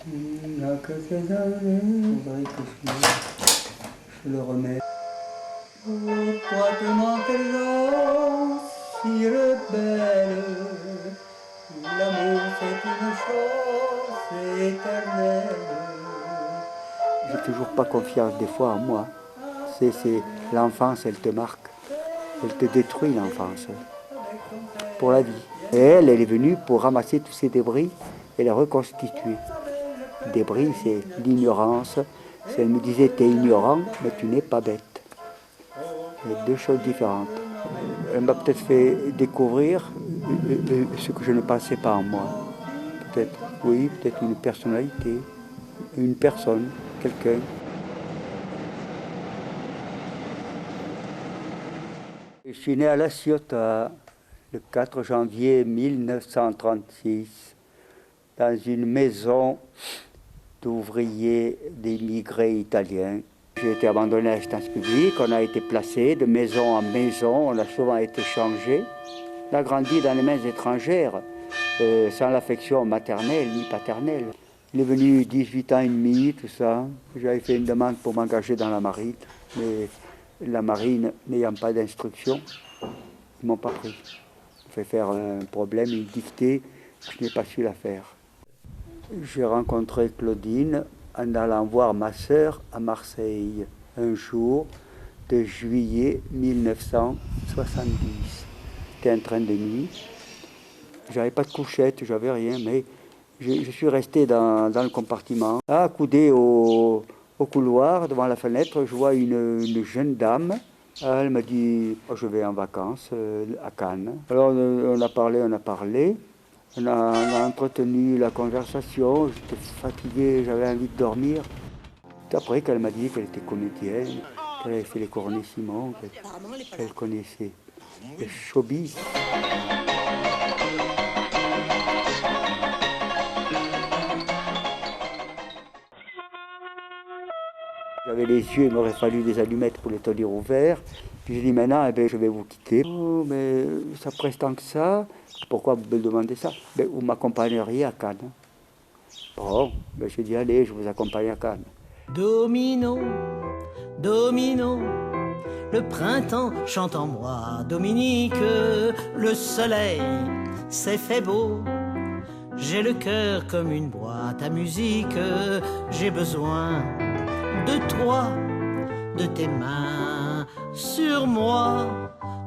Il n'a que ces années, faudrait que je le remets. Pourquoi te manque-t-elle si rebelle? L'amour c'est une chose éternelle. J'ai toujours pas confiance des fois en moi. C'est l'enfance, elle te marque. Elle te détruit l'enfance. Pour la vie. Et elle est venue pour ramasser tous ces débris et les reconstituer. Débris, c'est l'ignorance. Elle me disait, t'es ignorant, mais tu n'es pas bête. C'est deux choses différentes. Elle m'a peut-être fait découvrir ce que je ne pensais pas en moi. Peut-être, oui, peut-être une personnalité, une personne, quelqu'un. Je suis né à La Ciotat le 4 janvier 1936, dans une maison d'ouvriers d'immigrés italiens. J'ai été abandonné à l'assistance publique, on a été placé de maison en maison, on a souvent été changé. On a grandi dans les mains étrangères, sans l'affection maternelle ni paternelle. Il est venu 18 ans et demi, tout ça. J'avais fait une demande pour m'engager dans la marine, mais la marine n'ayant pas d'instruction, ils ne m'ont pas pris. J'ai fait faire un problème, une dictée, je n'ai pas su la faire. J'ai rencontré Claudine en allant voir ma sœur à Marseille, un jour de juillet 1970. C'était un train de nuit. J'avais pas de couchette, j'avais rien, mais je suis resté dans le compartiment, accoudé au couloir, devant la fenêtre. Je vois une jeune dame. Elle me dit, oh, je vais en vacances à Cannes. Alors on a parlé. On a entretenu la conversation, j'étais fatigué, j'avais envie de dormir. C'est après qu'elle m'a dit qu'elle était comédienne, qu'elle avait fait les Cornets Simon, qu'elle connaissait le showbiz. J'avais les yeux, il m'aurait fallu des allumettes pour les tenir ouverts. Puis j'ai dit maintenant, eh bien, je vais vous quitter. Oh, mais ça presse tant que ça. Pourquoi vous me demandez ça? Ben, vous m'accompagneriez à Cannes. Bon, ben, j'ai dit allez, je vous accompagne à Cannes. Domino, domino, le printemps chante en moi. Dominique, le soleil s'est fait beau. J'ai le cœur comme une boîte à musique. J'ai besoin de toi, de tes mains sur moi,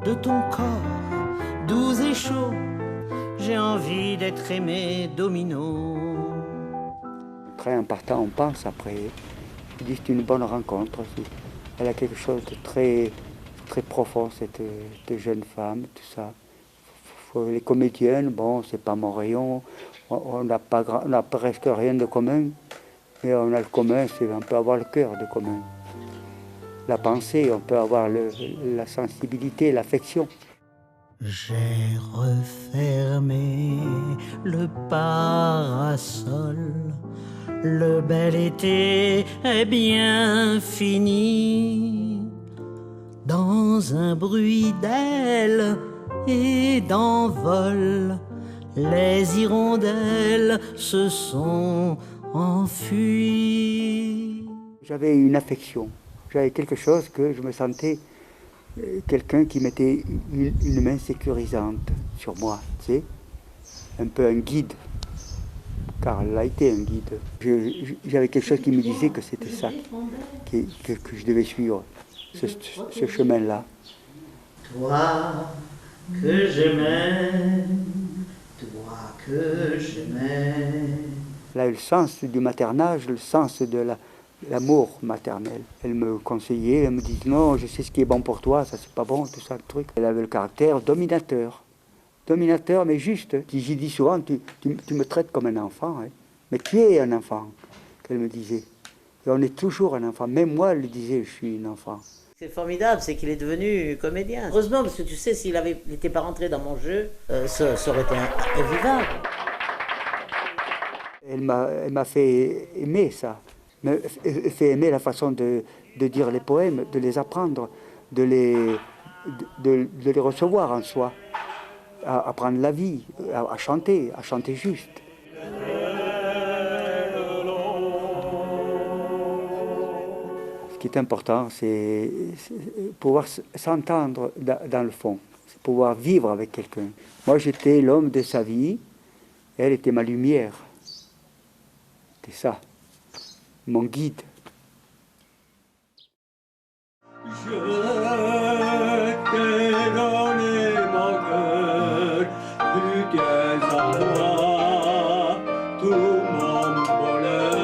de ton corps doux et chaud. J'ai envie d'être aimé, Domino. Très en partant, on pense après. Je dis c'est une bonne rencontre aussi. Elle a quelque chose de très, très profond, cette jeune femme, tout ça. Les comédiennes, bon, c'est pas mon rayon. On n'a presque rien de commun. Mais on a le commun, c'est on peut avoir le cœur de commun. La pensée, on peut avoir la sensibilité, l'affection. J'ai refermé le parasol. Le bel été est bien fini. Dans un bruit d'ailes et d'envol, les hirondelles se sont enfuies. J'avais une affection, j'avais quelque chose que je me sentais, quelqu'un qui mettait une main sécurisante sur moi, tu sais, un peu un guide, car elle a été un guide. J'avais quelque chose qui me disait que c'était ça, que je devais suivre, ce chemin-là. Toi que j'aimais, toi que j'aimais. Elle a eu le sens du maternage, le sens de l'amour maternel. Elle me conseillait, elle me disait non, je sais ce qui est bon pour toi, ça c'est pas bon, tout ça, le truc. Elle avait le caractère dominateur. Dominateur, mais juste. J'ai dit souvent, tu me traites comme un enfant, hein. Mais tu es un enfant, qu'elle me disait. Et on est toujours un enfant. Même moi, elle le disait, je suis un enfant. C'est formidable, c'est qu'il est devenu comédien. Heureusement, parce que tu sais, s'il n'était pas rentré dans mon jeu, ça aurait été invivable. Elle m'a fait aimer ça, m'a fait aimer la façon de dire les poèmes, de les apprendre, de les recevoir en soi, à apprendre la vie, à chanter juste. qui est important, c'est pouvoir s'entendre dans le fond, c'est pouvoir vivre avec quelqu'un. Moi, j'étais l'homme de sa vie, elle était ma lumière. C'est ça, mon guide. Je t'ai donné mon cœur, tu tiens en moi tout mon bonheur.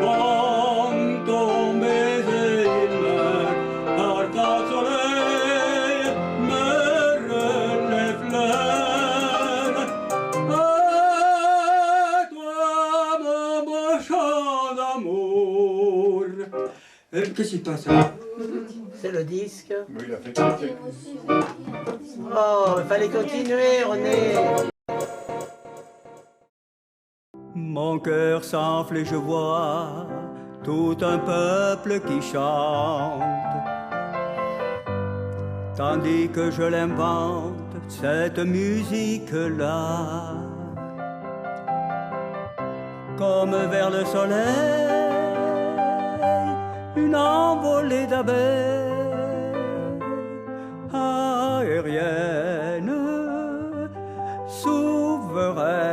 Comme ton baiser il meurt, par ta soleil meurt les fleurs. À toi mon beau chant d'amour. Qu'est-ce qui se passe là? C'est le disque. Oui, il a fait partie. Oh, il fallait continuer, René. Mon cœur s'enfle et je vois tout un peuple qui chante, tandis que je l'invente, cette musique-là, comme vers le soleil, une envolée d'abeilles aérienne, souveraine.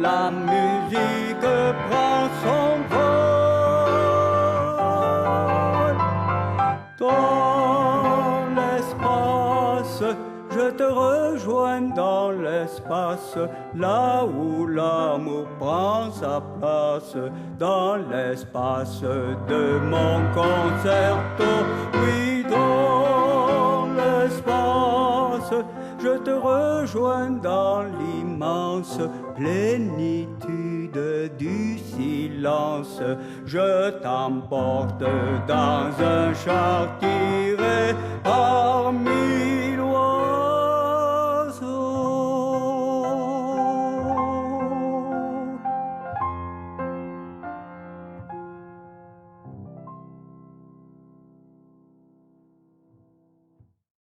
La musique prend son vol. Dans l'espace, je te rejoins dans l'espace, là où l'amour prend sa place, dans l'espace de mon concerto. Oui, dans l'espace, je te rejoins dans l'immense plénitude du silence. Je t'emporte dans un char tiré par